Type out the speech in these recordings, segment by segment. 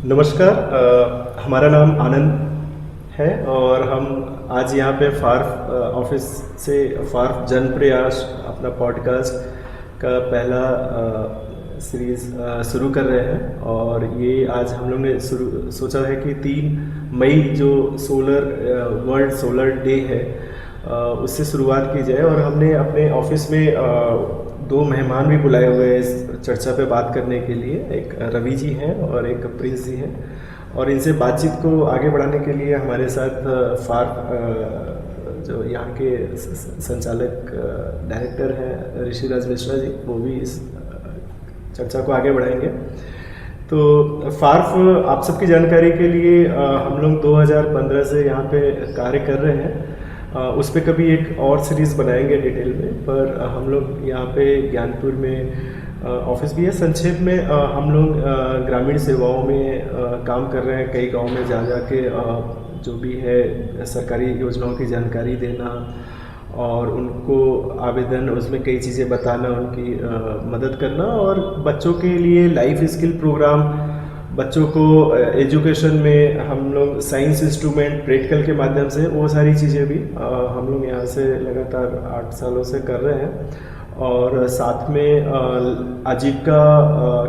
नमस्कार। हमारा नाम आनंद है और हम आज यहाँ पे फार्फ ऑफिस से फार्फ जन प्रयास अपना पॉडकास्ट का पहला सीरीज़ शुरू कर रहे हैं। और ये आज हम लोग ने सोचा है कि 3 मई जो वर्ल्ड सोलर डे है उससे शुरुआत की जाए। और हमने अपने ऑफिस में 2 मेहमान भी बुलाए हुए हैं इस चर्चा पे बात करने के लिए। एक रवि जी हैं और एक प्रिंस जी हैं। और इनसे बातचीत को आगे बढ़ाने के लिए हमारे साथ फार्फ जो यहाँ के संचालक डायरेक्टर हैं ऋषिराज मिश्रा जी, वो भी इस चर्चा को आगे बढ़ाएंगे। तो फार्फ आप सबकी जानकारी के लिए हम लोग 2015 से यहाँ पे कार्य कर रहे हैं। उस पर कभी एक और सीरीज़ बनाएंगे डिटेल में, पर हम लोग यहाँ पे ज्ञानपुर में ऑफिस भी है। संक्षेप में हम लोग ग्रामीण सेवाओं में काम कर रहे हैं, कई गांव में जा के जो भी है सरकारी योजनाओं की जानकारी देना और उनको आवेदन, उसमें कई चीज़ें बताना, उनकी मदद करना। और बच्चों के लिए लाइफ स्किल प्रोग्राम, बच्चों को एजुकेशन में हम लोग साइंस इंस्ट्रूमेंट प्रैक्टिकल के माध्यम से वो सारी चीज़ें भी हम लोग यहाँ से लगातार 8 सालों से कर रहे हैं। और साथ में आजीविका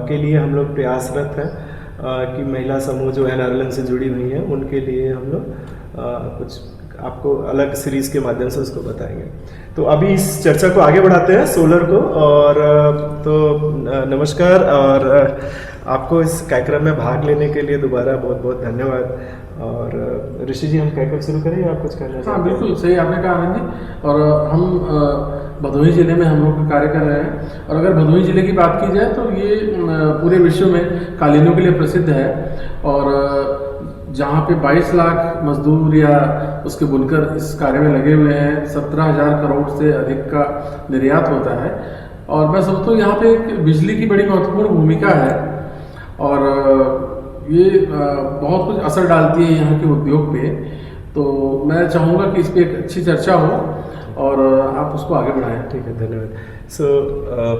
के लिए हम लोग प्रयासरत हैं कि महिला समूह जो NRLM से जुड़ी हुई हैं उनके लिए हम लोग कुछ आपको अलग सीरीज़ के माध्यम से उसको बताएंगे। तो अभी इस चर्चा को आगे बढ़ाते हैं सोलर को। और तो नमस्कार, और आपको इस कार्यक्रम में भाग लेने के लिए दोबारा बहुत बहुत धन्यवाद। और ऋषि जी, हम कार्यक्रम शुरू करें या आप कुछ कहना चाहते हैं? हाँ, बिल्कुल सही आपने कहा आनंद जी। और हम भदोही ज़िले में हम लोग कार्य कर रहे हैं। और अगर भदोही ज़िले की बात की जाए तो ये पूरे विश्व में कालीनों के लिए प्रसिद्ध है। और जहाँ पे 22 लाख मजदूर या उसके बुनकर इस कार्य में लगे हुए हैं, 17,000 करोड़ से अधिक का निर्यात होता है। और मैं समझता हूँ यहाँ पे बिजली की बड़ी महत्वपूर्ण भूमिका है और ये बहुत कुछ असर डालती है यहाँ के उद्योग पे। तो मैं चाहूँगा कि इस पर एक अच्छी चर्चा हो और आप उसको आगे बढ़ाएं। ठीक है, धन्यवाद। सो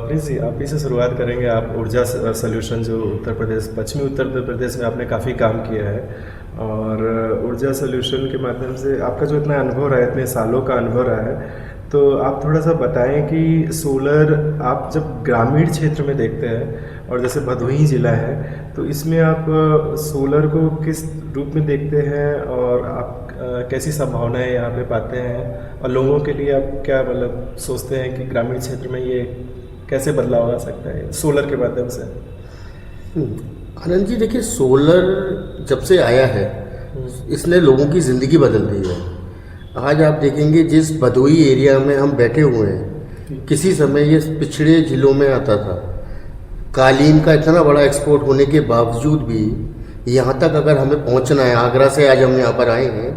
प्लीज़ जी, आप ही से शुरुआत करेंगे। आप ऊर्जा सोल्यूशन जो पश्चिमी उत्तर प्रदेश में आपने काफ़ी काम किया है, और ऊर्जा सोल्यूशन के माध्यम से आपका जो इतना अनुभव रहा है, इतने सालों का अनुभव रहा है, तो आप थोड़ा सा बताएं कि सोलर आप जब ग्रामीण क्षेत्र में देखते हैं और जैसे भदोही ज़िला है, तो इसमें आप सोलर को किस रूप में देखते हैं और आप कैसी संभावनाएं यहाँ पे पाते हैं, और लोगों के लिए आप क्या मतलब सोचते हैं कि ग्रामीण क्षेत्र में ये कैसे बदलाव आ सकता है सोलर के माध्यम से? आनंद जी, देखिए, सोलर जब से आया है इसने लोगों की ज़िंदगी बदल दी है। आज आप देखेंगे जिस भदोही एरिया में हम बैठे हुए हैं, किसी समय ये पिछड़े जिलों में आता था। कालीन का इतना बड़ा एक्सपोर्ट होने के बावजूद भी यहाँ तक अगर हमें पहुँचना है, आगरा से आज हम यहाँ पर आए हैं,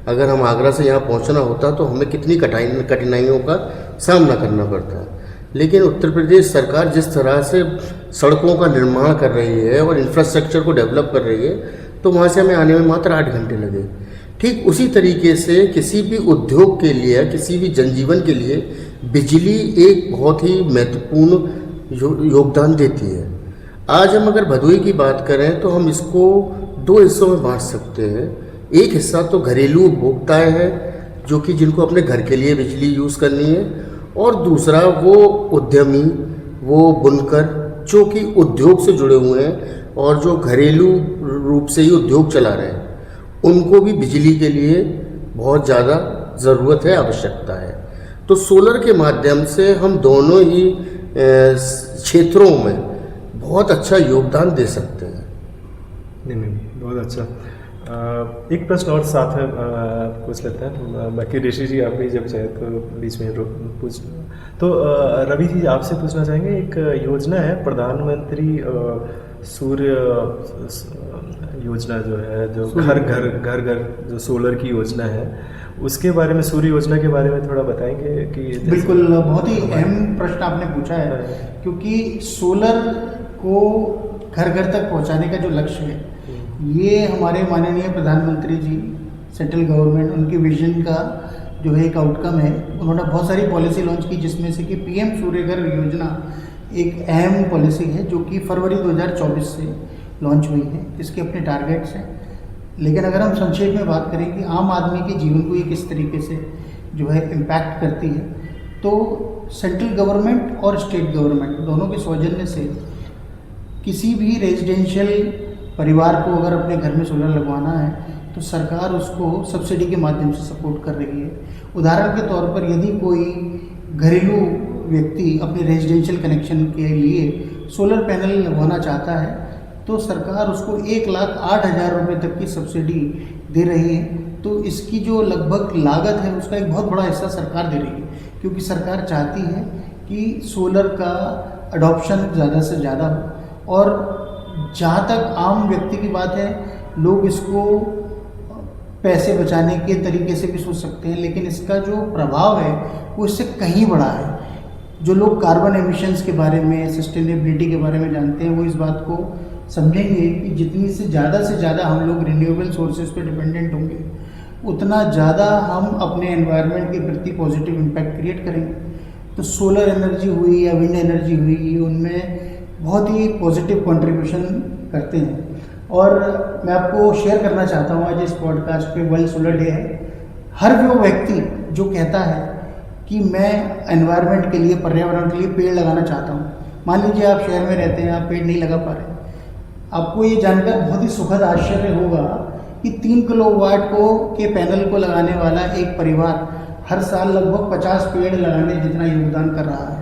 अगर हम आगरा से यहाँ पहुँचना होता तो हमें कितनी कठिनाइयों का सामना करना पड़ता है। लेकिन उत्तर प्रदेश सरकार जिस तरह से सड़कों का निर्माण कर रही है और इंफ्रास्ट्रक्चर को डेवलप कर रही है, तो वहाँ से हमें आने में मात्र 8 घंटे लगे। ठीक उसी तरीके से किसी भी उद्योग के लिए, किसी भी जनजीवन के लिए बिजली एक बहुत ही महत्वपूर्ण योगदान देती है। आज हम अगर भदोही की बात करें तो हम इसको 2 हिस्सों में बांट सकते हैं। एक हिस्सा तो घरेलू उपभोक्ताएँ हैं जो कि जिनको अपने घर के लिए बिजली यूज़ करनी है, और दूसरा वो उद्यमी, वो बुनकर जो कि उद्योग से जुड़े हुए हैं और जो घरेलू रूप से ही उद्योग चला रहे हैं, उनको भी बिजली के लिए बहुत ज़्यादा ज़रूरत है, आवश्यकता है। तो सोलर के माध्यम से हम दोनों ही क्षेत्रों में बहुत अच्छा योगदान दे सकते हैं। नहीं, बहुत अच्छा। एक प्रश्न और साथ में पूछ लेते हैं, बाकी ऋषि जी आप भी जब चाहे तो बीच में पूछ। तो रवि जी, आपसे पूछना चाहेंगे, एक योजना है प्रधानमंत्री सूर्य योजना जो है, जो घर घर जो सोलर की योजना है, उसके बारे में, सूर्य योजना के बारे में थोड़ा बताएंगे कि? बिल्कुल, बहुत ही अहम प्रश्न आपने पूछा है, क्योंकि सोलर को घर घर तक पहुंचाने का जो लक्ष्य है, ये हमारे माननीय प्रधानमंत्री जी, सेंट्रल गवर्नमेंट, उनके विजन का जो है एक आउटकम है। उन्होंने बहुत सारी पॉलिसी लॉन्च की, जिसमें से कि PM सूर्य घर योजना एक अहम पॉलिसी है, जो कि फरवरी 2024 से लॉन्च हुई है, इसके अपने टारगेट्स हैं। लेकिन अगर हम संक्षेप में बात करें कि आम आदमी के जीवन को ये किस तरीके से जो है इम्पैक्ट करती है, तो सेंट्रल गवर्नमेंट और स्टेट गवर्नमेंट दोनों के सौजन्य से किसी भी रेजिडेंशियल परिवार को अगर अपने घर में सोलर लगवाना है तो सरकार उसको सब्सिडी के माध्यम से सपोर्ट कर रही है। उदाहरण के तौर पर यदि कोई घरेलू व्यक्ति अपने रेजिडेंशियल कनेक्शन के लिए सोलर पैनल लगवाना चाहता है तो सरकार उसको 1,08,000 रुपये तक की सब्सिडी दे रही है। तो इसकी जो लगभग लागत है उसका एक बहुत बड़ा हिस्सा सरकार दे रही है, क्योंकि सरकार चाहती है कि सोलर का अडॉप्शन ज़्यादा से ज़्यादा हो। और जहाँ तक आम व्यक्ति की बात है, लोग इसको पैसे बचाने के तरीके से भी सोच सकते हैं, लेकिन इसका जो प्रभाव है वो इससे कहीं बड़ा है। जो लोग कार्बन एमिशंस के बारे में, सस्टेनेबिलिटी के बारे में जानते हैं, वो इस बात को समझेंगे कि जितनी से ज़्यादा हम लोग रिन्यूएबल सोर्सेज पे डिपेंडेंट होंगे, उतना ज़्यादा हम अपने एनवायरनमेंट के प्रति पॉजिटिव इम्पैक्ट क्रिएट करेंगे। तो सोलर एनर्जी हुई या विंड एनर्जी हुई, उनमें बहुत ही पॉजिटिव कंट्रीब्यूशन करते हैं। और मैं आपको शेयर करना चाहता हूँ, आज इस पॉडकास्ट पे वर्ल्ड सोलर डे है। हर वो व्यक्ति जो कहता है कि मैं एनवायरनमेंट के लिए, पर्यावरण के लिए पेड़ लगाना चाहता हूँ, मान लीजिए आप शहर में रहते हैं, आप पेड़ नहीं लगा पा रहे, आपको ये जानकर बहुत ही सुखद आश्चर्य होगा कि 3 किलोवाट के पैनल को लगाने वाला एक परिवार हर साल लगभग 50 पेड़ लगाने जितना योगदान कर रहा है।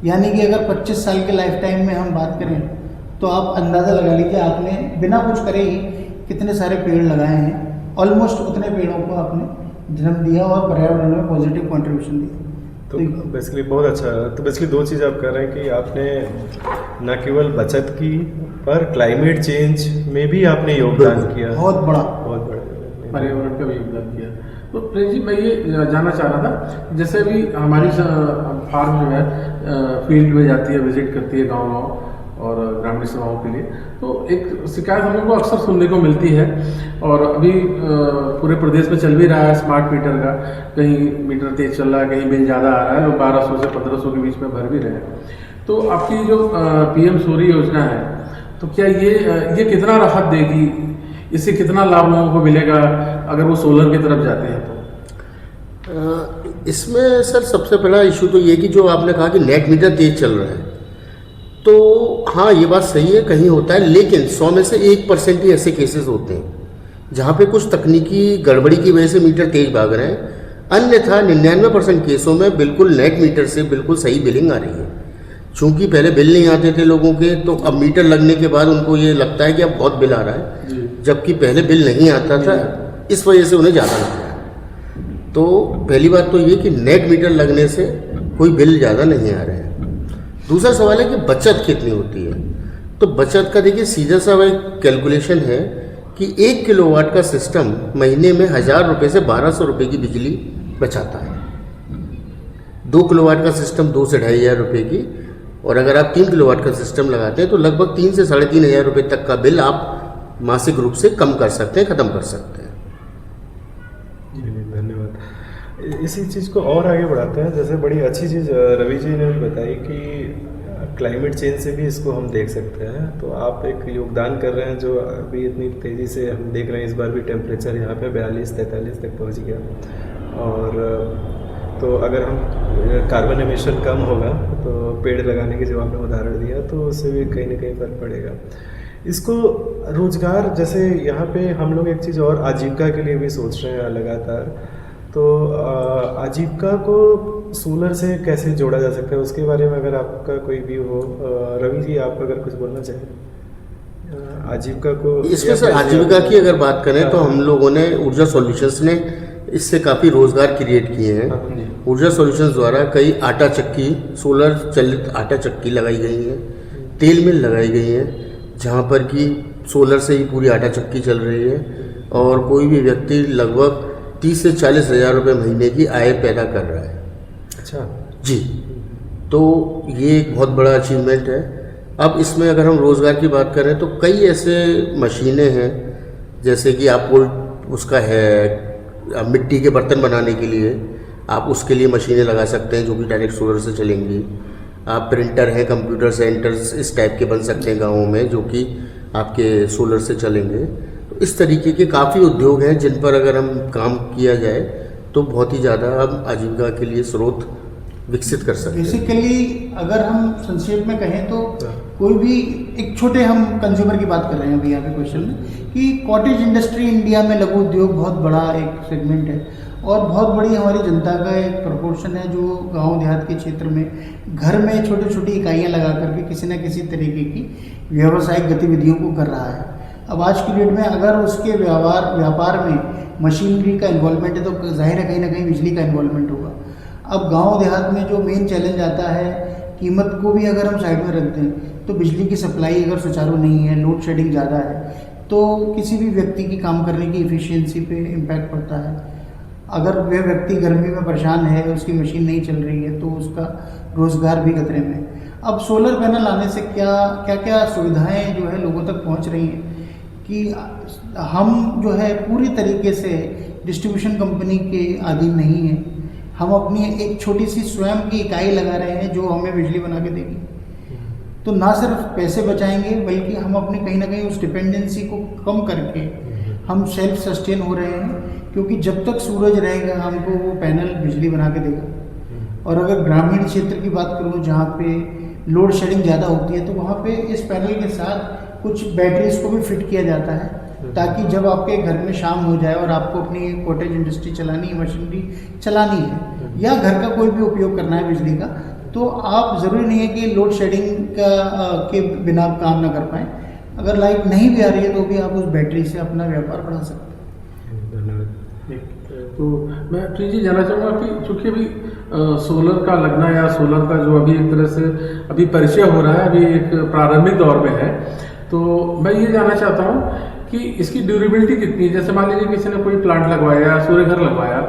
यानी कि अगर 25 साल के लाइफ टाइम में हम बात करें तो आप अंदाज़ा लगा लीजिए आपने बिना कुछ करे ही कितने सारे पेड़ लगाए हैं। ऑलमोस्ट उतने पेड़ों को आपने जन्म दिया और पर्यावरण में पॉजिटिव कंट्रीब्यूशन दिया। तो बेसिकली बहुत अच्छा। तो बेसिकली 2 चीज़ आप कर रहे हैं कि आपने न केवल बचत की, पर क्लाइमेट चेंज में भी आपने योगदान किया, बहुत बड़ा पर्यावरण का भी योगदान किया। तो प्रेम जी, मैं ये जानना चाह रहा था, जैसे अभी हमारी फार्म जो है फील्ड में जाती है, विजिट करती है गाँव और ग्रामीण सेवाओं के लिए, तो एक शिकायत हम लोग को अक्सर सुनने को मिलती है, और अभी पूरे प्रदेश में चल भी रहा है स्मार्ट मीटर का। कहीं मीटर तेज चल रहा है, कहीं बिल ज़्यादा आ रहा है, लोग 1200 से 1500 के बीच में भर भी रहे हैं। तो आपकी जो PM सूर्य योजना है, तो क्या ये कितना राहत देगी, इससे कितना लाभ लोगों को मिलेगा अगर वो सोलर की तरफ जाते हैं? तो इसमें सर सबसे पहला इशू तो ये कि जो आपने कहा कि नेट मीटर तेज चल रहा है, तो हाँ ये बात सही है, कहीं होता है, लेकिन 100 में से 1% ही ऐसे केसेस होते हैं जहाँ पे कुछ तकनीकी गड़बड़ी की वजह से मीटर तेज भाग रहे हैं। अन्यथा 99% केसों में बिल्कुल नेट मीटर से बिल्कुल सही बिलिंग आ रही है। चूँकि पहले बिल नहीं आते थे लोगों के, तो अब मीटर लगने के बाद उनको ये लगता है कि अब बहुत बिल आ रहा है, जबकि पहले बिल नहीं आता था, इस वजह से उन्हें ज़्यादा लग रहा है। तो पहली बात तो ये कि नेट मीटर लगने से कोई बिल ज़्यादा नहीं आ रहे हैं। दूसरा सवाल है कि बचत कितनी होती है। तो बचत का देखिए सीधा सा एक कैलकुलेशन है कि 1 किलोवाट का सिस्टम महीने में 1000 रुपये से 1200 रुपये की बिजली बचाता है। 2 किलोवाट का सिस्टम 2 से 2500 रुपये की, और अगर आप 3 किलोवाट का सिस्टम लगाते हैं तो लगभग 3 से 3500 रुपये तक का बिल आप मासिक रूप से कम कर सकते हैं, ख़त्म कर सकते हैं। धन्यवाद। इसी चीज़ को और आगे बढ़ाते हैं। जैसे बड़ी अच्छी चीज़ रवि जी ने भी बताई कि क्लाइमेट चेंज से भी इसको हम देख सकते हैं। तो आप एक योगदान कर रहे हैं जो अभी इतनी तेज़ी से हम देख रहे हैं। इस बार भी टेम्परेचर यहाँ पे 42-43 तक पहुँच गया, और तो अगर हम कार्बन एमिशन कम होगा तो पेड़ लगाने के जो आपने उदाहरण दिया, तो उससे भी कहीं ना कहीं फर्क पड़ेगा। इसको रोज़गार, जैसे यहाँ पे हम लोग एक चीज़ और आजीविका के लिए भी सोच रहे हैं लगातार, तो आजीविका को सोलर से कैसे जोड़ा जा सकता है, उसके बारे में अगर आपका कोई व्यू हो। रवि जी, आप अगर कुछ बोलना चाहें आजीविका को। इसमें सर आजीविका की अगर बात करें तो हम लोगों ने ऊर्जा सॉल्यूशंस ने इससे काफ़ी रोज़गार क्रिएट किए हैं। ऊर्जा सॉल्यूशंस द्वारा कई आटा चक्की, सोलर चलित आटा चक्की लगाई गई है, तेल मिल लगाई गई है, जहाँ पर कि सोलर से ही पूरी आटा चक्की चल रही है, और कोई भी व्यक्ति लगभग 30 से 40 हज़ार रुपये महीने की आय पैदा कर रहा है। अच्छा जी, तो ये एक बहुत बड़ा अचीवमेंट है। अब इसमें अगर हम रोज़गार की बात करें तो कई ऐसे मशीनें हैं, जैसे कि आपको उसका है मिट्टी के बर्तन बनाने के लिए आप उसके लिए मशीनें लगा सकते हैं जो कि डायरेक्ट सोलर से चलेंगी। आप प्रिंटर हैं, कंप्यूटर सेंटर्स इस टाइप के बन सकते हैं गाँवों में, जो कि आपके सोलर से चलेंगे। तो इस तरीके के काफ़ी उद्योग हैं जिन पर अगर हम काम किया जाए तो बहुत ही ज़्यादा हम आजीविका के लिए स्रोत विकसित कर सकते हैं। बेसिकली अगर हम संक्षेप में कहें तो कोई भी एक छोटे हम कंज्यूमर की बात कर रहे हैं अभी यहाँ पे क्वेश्चन में कि कॉटेज इंडस्ट्री इंडिया में लघु उद्योग बहुत बड़ा एक सेगमेंट है और बहुत बड़ी हमारी जनता का एक प्रोपोर्शन है जो गांव देहात के क्षेत्र में घर में छोटी छोटी इकाइयाँ लगा करके किसी न किसी तरीके की व्यावसायिक गतिविधियों को कर रहा है। अब आज की डेट में अगर उसके व्यापार में मशीनरी का इन्वॉल्वमेंट है तो जाहिर है कहीं ना कहीं बिजली का इन्वॉल्वमेंट होगा। अब गांव देहात में जो मेन चैलेंज आता है, कीमत को भी अगर हम साइड में रख दें तो बिजली की सप्लाई अगर सुचारू नहीं है, लोड शेडिंग ज़्यादा है तो किसी भी व्यक्ति की काम करने की एफिशिएंसी पे इम्पैक्ट पड़ता है। अगर वह व्यक्ति गर्मी में परेशान है, उसकी मशीन नहीं चल रही है तो उसका रोज़गार भी खतरे में। अब सोलर पैनल आने से क्या सुविधाएं जो है लोगों तक पहुंच रही हैं कि हम जो है पूरी तरीके से डिस्ट्रीब्यूशन कंपनी के अधीन नहीं हैं। हम अपनी एक छोटी सी स्वयं की इकाई लगा रहे हैं जो हमें बिजली बना के देगी। तो ना सिर्फ पैसे बचाएंगे बल्कि हम अपनी कहीं ना कहीं उस डिपेंडेंसी को कम करके हम सेल्फ सस्टेन हो रहे हैं, क्योंकि जब तक सूरज रहेगा हमको वो पैनल बिजली बना के देगा। और अगर ग्रामीण क्षेत्र की बात करूँ जहाँ पे लोड शेडिंग ज़्यादा होती है तो वहाँ पे इस पैनल के साथ कुछ बैटरीज को भी फिट किया जाता है ताकि जब आपके घर में शाम हो जाए और आपको अपनी कॉटेज इंडस्ट्री चलानी है, मशीनरी चलानी है या घर का कोई भी उपयोग करना है बिजली का, तो आप ज़रूरी नहीं है कि लोड शेडिंग के बिना आप काम ना कर पाएँ। अगर लाइट नहीं भी आ रही है तो भी आप उस बैटरी से अपना व्यापार बढ़ा सकते हैं। धन्यवाद। तो मैं प्लीज ये जानना चाहूँगा कि चूँकि अभी सोलर का लगना या सोलर का जो अभी एक तरह से अभी परिचय हो रहा है, अभी एक प्रारंभिक दौर में है, तो मैं ये जानना चाहता हूँ कि इसकी ड्यूरेबिलिटी कितनी है। जैसे मान लीजिए किसी ने कोई प्लांट लगवाया, सूर्य घर लगवाया,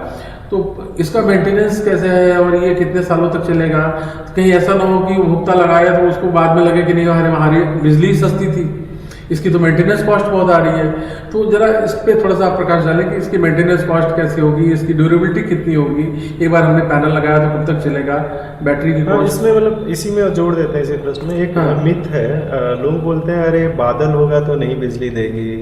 तो इसका मेंटेनेंस कैसे है और ये कितने सालों तक चलेगा। कहीं ऐसा ना हो कि उपभोक्ता लगाया तो उसको बाद में लगे कि नहीं हमारी बिजली सस्ती थी, इसकी तो मेंटेनेंस कॉस्ट बहुत आ रही है। तो जरा इस पर थोड़ा सा आप प्रकाश डालें कि इसकी मेंटेनेंस कॉस्ट कैसी होगी, इसकी ड्यूरेबिलिटी कितनी होगी, एक बार हमने पैनल लगाया तो कब तक चलेगा, बैटरी की कॉस्ट। इसमें मतलब इसी में जोड़ देते हैं इसी प्रश्न में एक मिथ है। लोग बोलते हैं अरे बादल होगा तो नहीं बिजली देगी,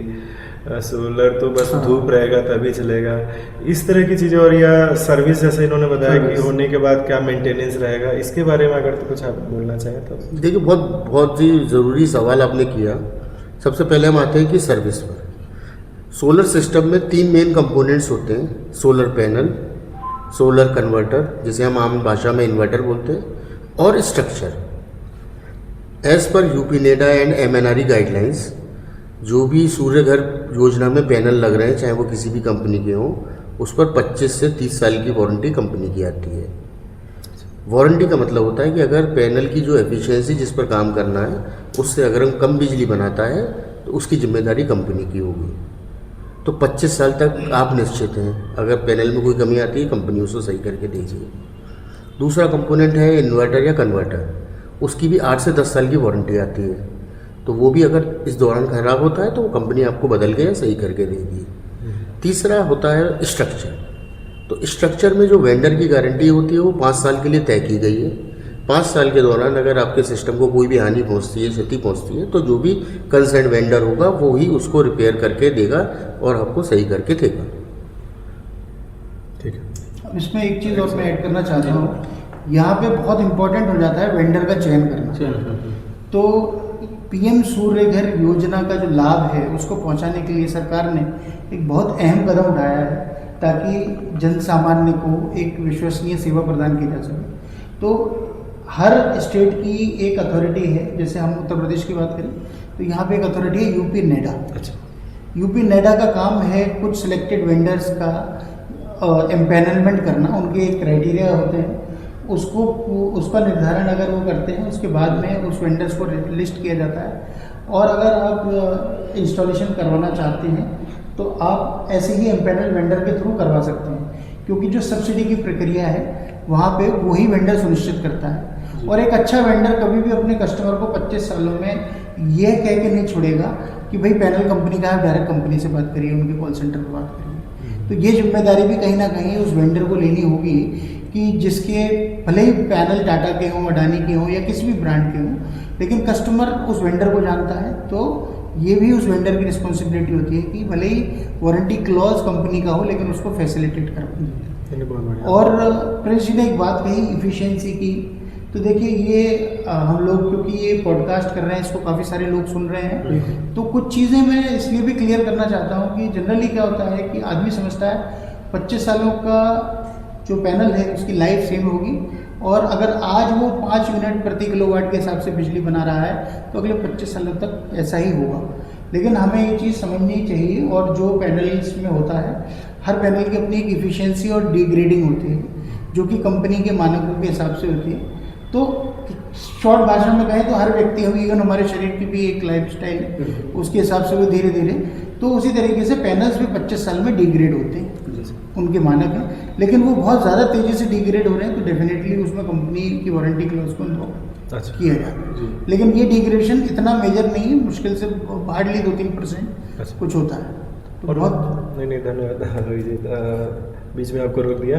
सोलर तो बस धूप रहेगा तभी चलेगा, इस तरह की चीज़ें। और या सर्विस जैसे इन्होंने बताया कि होने के बाद क्या मेंटेनेंस रहेगा, इसके बारे में अगर तो कुछ आप बोलना चाहें तो। देखिए बहुत ही ज़रूरी सवाल आपने किया। सबसे पहले हम आते हैं कि सर्विस पर। सोलर सिस्टम में 3 मेन कंपोनेंट्स होते हैं, सोलर पैनल, सोलर कन्वर्टर जिसे हम आम भाषा में इन्वर्टर बोलते हैं, और structure. As per UP NEDA and MNRE guidelines जो भी सूर्य घर योजना में पैनल लग रहे हैं चाहे वो किसी भी कंपनी के हों, उस पर 25 से 30 साल की वारंटी कंपनी की आती है। वारंटी का मतलब होता है कि अगर पैनल की जो एफिशिएंसी जिस पर काम करना है उससे अगर हम कम बिजली बनाता है तो उसकी जिम्मेदारी कंपनी की होगी। तो 25 साल तक आप निश्चित हैं, अगर पैनल में कोई कमी आती है कंपनी उसको सही करके देगी। दूसरा कंपोनेंट है इन्वर्टर या कन्वर्टर, उसकी भी 8 से 10 साल की वारंटी आती है। तो वो भी अगर इस दौरान ख़राब होता है तो वो कंपनी आपको बदल के या सही करके देगी। तीसरा होता है स्ट्रक्चर। तो स्ट्रक्चर में जो वेंडर की गारंटी होती है वो 5 साल के लिए तय की गई है। 5 साल के दौरान अगर आपके सिस्टम को कोई भी हानि पहुंचती है, क्षति पहुंचती है, तो जो भी कंसर्न वेंडर होगा वो ही उसको रिपेयर करके देगा और आपको सही करके देगा। ठीक है। अब इसमें एक चीज़ और मैं ऐड करना चाहता हूँ, यहाँ पे बहुत इंपॉर्टेंट हो जाता है वेंडर का चयन करना। तो PM सूर्य घर योजना का जो लाभ है उसको पहुँचाने के लिए सरकार ने एक बहुत अहम कदम उठाया है ताकि जन सामान्य को एक विश्वसनीय सेवा प्रदान की जा सके। तो हर स्टेट की एक अथॉरिटी है, जैसे हम उत्तर प्रदेश की बात करें तो यहाँ पे एक अथॉरिटी है यूपी नेडा। अच्छा। यूपी नेडा का काम है कुछ सिलेक्टेड वेंडर्स का एम्पैनलमेंट करना, उनके एक क्राइटेरिया होते हैं, उसका निर्धारण अगर वो करते हैं उसके बाद में उस वेंडर्स को लिस्ट किया जाता है। और अगर आप इंस्टॉलेशन करवाना चाहते हैं तो आप ऐसे ही एम्पैनल वेंडर के थ्रू करवा सकते हैं, क्योंकि जो सब्सिडी की प्रक्रिया है वहाँ पे वही वेंडर सुनिश्चित करता है। और एक अच्छा वेंडर कभी भी अपने कस्टमर को 25 सालों में यह कह के नहीं छोड़ेगा कि भाई पैनल कंपनी का है, डायरेक्ट कंपनी से बात करिए, उनके कॉल सेंटर पर बात करिए। तो ये जिम्मेदारी भी कहीं ना कहीं उस वेंडर को लेनी होगी कि जिसके भले ही पैनल टाटा के हों, अडानी के हों या किसी भी ब्रांड के हों, लेकिन कस्टमर उस वेंडर को जानता है तो ये भी उस वेंडर की रिस्पॉन्सिबिलिटी होती है कि भले ही वारंटी क्लॉज कंपनी का हो लेकिन उसको फैसिलिटेट कर पाए। और प्रिंस जी ने एक बात कही इफ़िशियंसी की, तो देखिए ये हम लोग क्योंकि ये पॉडकास्ट कर रहे हैं, इसको काफ़ी सारे लोग सुन रहे हैं, तो कुछ चीज़ें मैं इसलिए भी क्लियर करना चाहता हूँ कि जनरली क्या होता है कि आदमी समझता है 25 सालों का जो पैनल है उसकी लाइफ सेम होगी, और अगर आज वो 5 यूनिट प्रति किलोवाट के हिसाब से बिजली बना रहा है तो अगले 25 सालों तक ऐसा ही होगा। लेकिन हमें ये चीज़ समझनी चाहिए, और जो पैनल्स में होता है हर पैनल की अपनी एक इफ़िशियंसी और डिग्रेडिंग होती है जो कि कंपनी के मानकों के हिसाब से होती है। तो शॉर्ट भाषा में कहें तो हर व्यक्ति हम इवन हमारे शरीर की भी एक लाइफ स्टाइल है, उसके हिसाब से वो धीरे धीरे, तो उसी तरीके से पैनल्स भी 25 साल में डिग्रेड होते हैं, उनके मानक हैं, लेकिन वो बहुत ज़्यादा तेज़ी से डिग्रेड हो रहे हैं तो डेफिनेटली उसमें कंपनी की वारंटी क्लॉज को किया जाता है। लेकिन ये डिग्रेडेशन इतना मेजर नहीं है, मुश्किल से हार्डली 2-3% कुछ होता है। तो और बहुत नहीं धन्यवाद रोहित जी, बीच में आपको रोक दिया।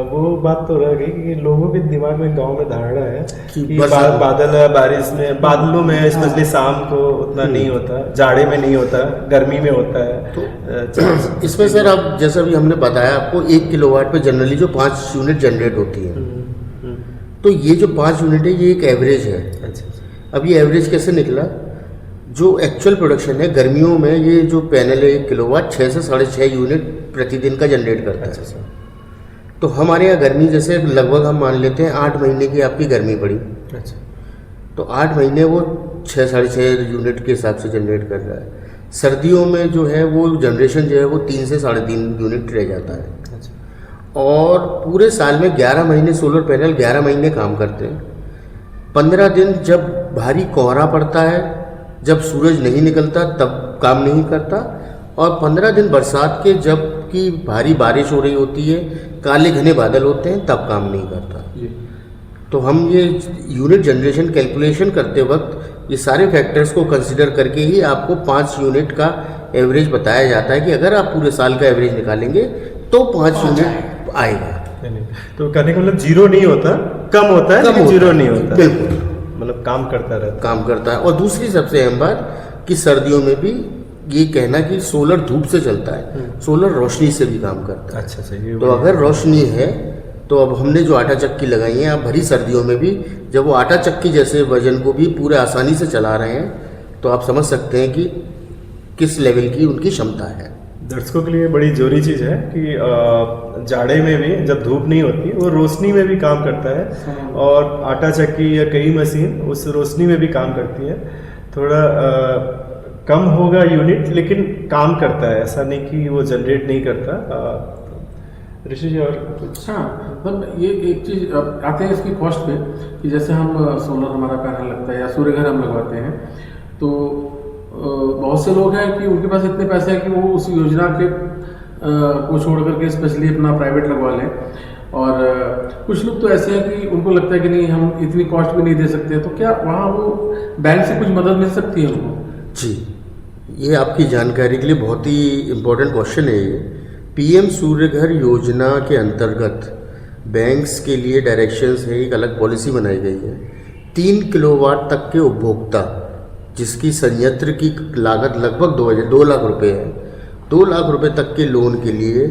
वो बात तो रह गई कि लोगों के दिमाग में गांव में धारणा है कि बादल बारिश में, बादलों में स्पेशली शाम को उतना नहीं होता, जाड़े में नहीं होता, गर्मी में होता है। तो इसमें सर आप जैसा भी हमने बताया आपको 1 किलोवाट पे जनरली जो 5 यूनिट जनरेट होती है, तो ये जो 5 यूनिट है ये एक एवरेज है। अब ये एवरेज कैसे निकला? जो एक्चुअल प्रोडक्शन है गर्मियों में ये जो पैनल है 1 किलोवाट 6 से 6.5 यूनिट प्रतिदिन का जनरेट करता है। तो हमारे यहाँ गर्मी जैसे लगभग हम मान लेते हैं 8 महीने की आपकी गर्मी पड़ी, तो 8 महीने वो 6-6.5 यूनिट के हिसाब से जनरेट कर रहा है। सर्दियों में जो है वो जनरेशन जो है वो 3 से 3.5 यूनिट रह जाता है। और पूरे साल में 11 महीने सोलर पैनल 11 महीने काम करते हैं। 15 दिन जब भारी कोहरा पड़ता है, जब सूरज नहीं निकलता तब काम नहीं करता, और 15 दिन बरसात के जब की भारी बारिश हो रही होती है, काले घने बादल होते हैं, तब काम नहीं करता। तो हम ये यूनिट जनरेशन कैलकुलेशन करते वक्त ये सारे फैक्टर्स को कंसिडर करके ही आपको 5 यूनिट का एवरेज बताया जाता है कि अगर आप पूरे साल का एवरेज निकालेंगे तो 5 यूनिट आएगा। तो कहने का मतलब जीरो नहीं होता, कम होता है, लेकिन जीरो नहीं होता, बिल्कुल, मतलब काम करता रहता, काम करता है। और दूसरी सबसे अहम बात कि सर्दियों में भी ये कहना कि सोलर धूप से चलता है, सोलर रोशनी से भी काम करता है। अच्छा सही। तो अगर रोशनी है तो अब हमने जो आटा चक्की लगाई है, आप भरी सर्दियों में भी जब वो आटा चक्की जैसे वजन को भी पूरे आसानी से चला रहे हैं, तो आप समझ सकते हैं कि किस लेवल की उनकी क्षमता है। दर्शकों के लिए बड़ी जरूरी चीज़ है कि जाड़े में भी जब धूप नहीं होती वो रोशनी में भी काम करता है, और आटा चक्की या कई मशीन उस रोशनी में भी काम करती है। थोड़ा कम होगा यूनिट लेकिन काम करता है, ऐसा नहीं कि वो जनरेट नहीं करता। ऋषि जी और कुछ? हाँ, मतलब ये एक चीज़ आते हैं इसकी कॉस्ट पे कि जैसे हम सोलर हमारा पैनल लगता है या सूर्य घर हम लगवाते हैं, तो बहुत से लोग हैं कि उनके पास इतने पैसे हैं कि वो उस योजना के को छोड़ करके स्पेशली अपना प्राइवेट लगवा लें, और कुछ लोग तो ऐसे हैं कि उनको लगता है कि नहीं हम इतनी कॉस्ट में नहीं दे सकते, तो क्या वहाँ वो बैंक से कुछ मदद मिल सकती है उनको? जी, ये आपकी जानकारी के लिए बहुत ही इम्पोर्टेंट क्वेश्चन है। ये पीएम सूर्य घर योजना के अंतर्गत बैंक्स के लिए डायरेक्शंस है, एक अलग पॉलिसी बनाई गई है। 3 किलोवाट तक के उपभोक्ता जिसकी संयंत्र की लागत लगभग 2 लाख रुपए है, 2 लाख रुपए तक के लोन के लिए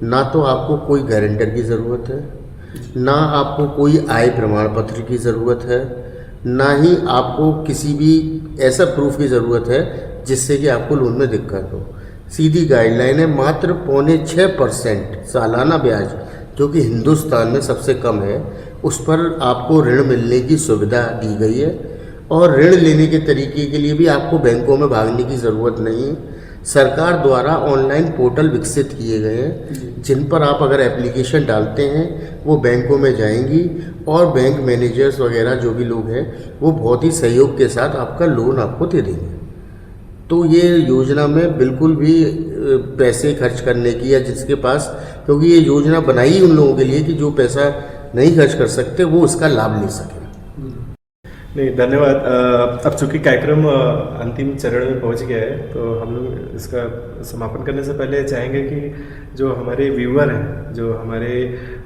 ना तो आपको कोई गारंटर की ज़रूरत है, ना आपको कोई आय प्रमाण पत्र की ज़रूरत है, ना ही आपको किसी भी ऐसा प्रूफ की ज़रूरत है जिससे कि आपको लोन में दिक्कत हो। सीधी गाइडलाइन है, मात्र 0.6% सालाना ब्याज, जो कि हिंदुस्तान में सबसे कम है, उस पर आपको ऋण मिलने की सुविधा दी गई है। और ऋण लेने के तरीके के लिए भी आपको बैंकों में भागने की ज़रूरत नहीं है। सरकार द्वारा ऑनलाइन पोर्टल विकसित किए गए हैं, जिन पर आप अगर एप्लीकेशन डालते हैं वो बैंकों में जाएंगी, और बैंक मैनेजर्स वगैरह जो भी लोग हैं वो बहुत ही सहयोग के साथ आपका लोन आपको दे देंगे। तो ये योजना में बिल्कुल भी पैसे खर्च करने की या जिसके पास, क्योंकि ये योजना बनाई उन लोगों के लिए कि जो पैसा नहीं खर्च कर सकते वो इसका लाभ ले सकें। नहीं, धन्यवाद। अब चूंकि कार्यक्रम अंतिम चरण में पहुंच गया है, तो हम लोग इसका समापन करने से पहले चाहेंगे कि जो हमारे व्यूअर हैं, जो हमारे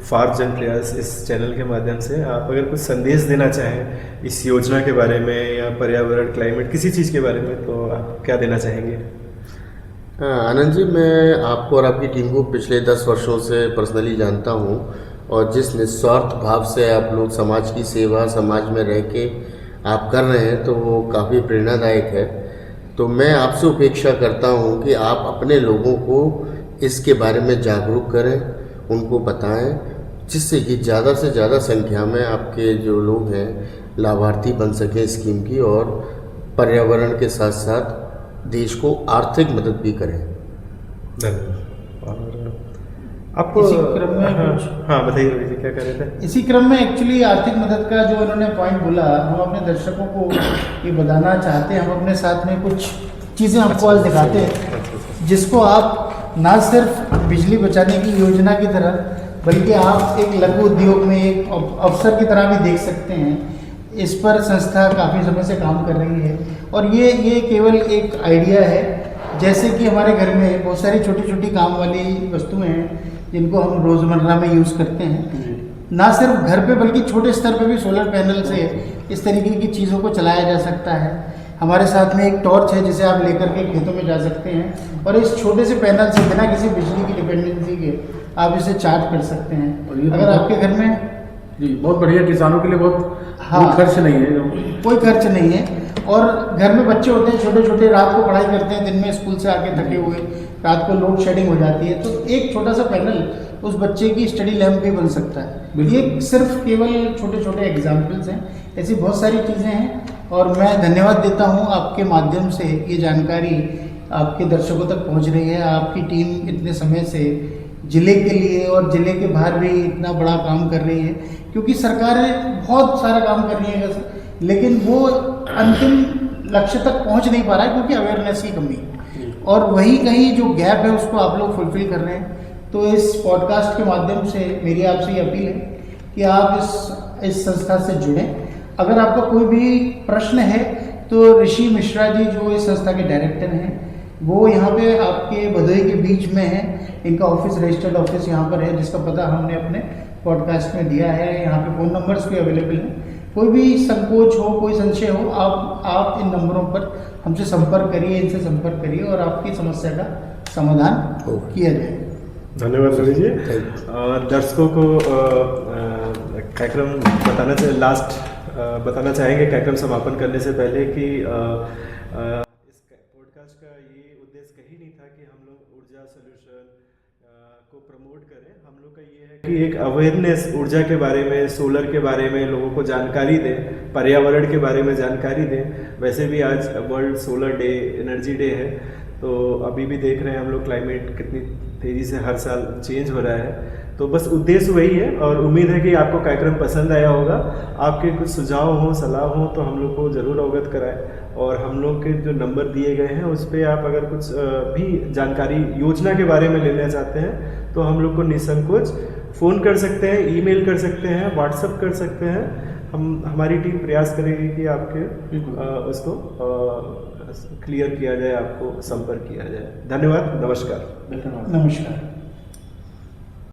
फार्फ जन प्रयास इस चैनल के माध्यम से आप अगर कुछ संदेश देना चाहें इस योजना के बारे में या पर्यावरण, क्लाइमेट, किसी चीज़ के बारे में, तो आप क्या देना चाहेंगे? आनंद जी, मैं आपको और आपकी टीम को पिछले 10 वर्षों से पर्सनली जानता हूँ, और जिस निस्वार्थ भाव से आप लोग समाज की सेवा, समाज में रह के आप कर रहे हैं, तो वो काफ़ी प्रेरणादायक है। तो मैं आपसे अपेक्षा करता हूँ कि आप अपने लोगों को इसके बारे में जागरूक करें, उनको बताएं, जिससे कि ज़्यादा से ज़्यादा संख्या में आपके जो लोग हैं लाभार्थी बन सकें स्कीम की, और पर्यावरण के साथ साथ देश को आर्थिक मदद भी करें। धन्यवाद। और आप इसी क्रम में हाँ बताइए रवि जी, क्या कह रहे थे? इसी क्रम में एक्चुअली आर्थिक मदद का जो उन्होंने पॉइंट बोला, हम अपने दर्शकों को ये बताना चाहते हैं। हम अपने साथ में कुछ चीज़ें आपको आज दिखाते हैं, जिसको आप ना सिर्फ बिजली बचाने की योजना की तरह, बल्कि आप एक लघु उद्योग में एक अवसर की तरह भी देख सकते हैं। इस पर संस्था काफ़ी समय से काम कर रही है, और ये केवल एक आइडिया है। जैसे कि हमारे घर में बहुत सारी छोटी छोटी काम वाली वस्तुएं हैं जिनको हम रोज़मर्रा में यूज़ करते हैं। ना सिर्फ घर पे बल्कि छोटे स्तर पे भी सोलर पैनल से इस तरीके की चीज़ों को चलाया जा सकता है। हमारे साथ में एक टॉर्च है जिसे आप लेकर के खेतों में जा सकते हैं, और इस छोटे से पैनल से बिना किसी बिजली की डिपेंडेंसी के आप इसे चार्ज कर सकते हैं। अगर आपके घर में जी बहुत बढ़िया, किसानों के लिए बहुत हाँ, खर्च नहीं है, कोई खर्च नहीं है। और घर में बच्चे होते हैं छोटे छोटे, रात को पढ़ाई करते हैं, दिन में स्कूल से आके थके हुए, रात को लोड शेडिंग हो जाती है, तो एक छोटा सा पैनल उस बच्चे की स्टडी लैम्प भी बन सकता है। ये सिर्फ केवल छोटे छोटे एग्जाम्पल्स हैं, ऐसी बहुत सारी चीज़ें हैं। और मैं धन्यवाद देता हूँ, आपके माध्यम से ये जानकारी आपके दर्शकों तक पहुँच रही है। आपकी टीम इतने समय से ज़िले के लिए और ज़िले के बाहर भी इतना बड़ा काम कर रही है, क्योंकि सरकारें बहुत सारा काम कर रही है, लेकिन वो अंतिम लक्ष्य तक पहुंच नहीं पा रहा है क्योंकि अवेयरनेस की कमी है। और वही कहीं जो गैप है उसको आप लोग फुलफिल कर रहे हैं। तो इस पॉडकास्ट के माध्यम से मेरी आपसे ये अपील है कि आप इस संस्था से जुड़ें। अगर आपका कोई भी प्रश्न है तो ऋषि मिश्रा जी, जो इस संस्था के डायरेक्टर हैं, वो यहाँ पे आपके भदोही के बीच में है। इनका ऑफिस, रजिस्टर्ड ऑफिस यहाँ पर है, जिसका पता हमने अपने पॉडकास्ट में दिया है। यहाँ पे फ़ोन नंबर्स भी अवेलेबल हैं। कोई भी संकोच हो, कोई संशय हो, आप इन नंबरों पर हमसे संपर्क करिए, इनसे संपर्क करिए, और आपकी समस्या का समाधान किया जाए। धन्यवाद रवि जी। दर्शकों को कार्यक्रम बताना चाहेंगे कार्यक्रम समापन करने से पहले कि इस पॉडकास्ट का ये उद्देश्य कहीं नहीं था कि हम लोग ऊर्जा सोल्यूशन को प्रमोट करें। हम लोग का ये है कि एक अवेयरनेस ऊर्जा के बारे में, सोलर के बारे में लोगों को जानकारी दें, पर्यावरण के बारे में जानकारी दें। वैसे भी आज world solar day, energy day है, तो अभी भी देख रहे हैं हम लोग क्लाइमेट कितनी तेज़ी से हर साल चेंज हो रहा है। तो बस उद्देश्य वही है, और उम्मीद है कि आपको कार्यक्रम पसंद आया होगा। आपके कुछ सुझाव हों, सलाह हो, तो हम लोग को ज़रूर अवगत कराएं। और हम लोग के जो नंबर दिए गए हैं उस पर आप अगर कुछ भी जानकारी योजना के बारे में लेना चाहते हैं तो हम लोग को निसंकोच फ़ोन कर सकते हैं, ईमेल कर सकते हैं, व्हाट्सअप कर सकते हैं। हमारी टीम प्रयास करेगी कि आपके उसको क्लियर किया जाए, आपको संपर्क किया जाए। धन्यवाद, नमस्कार। नमस्कार।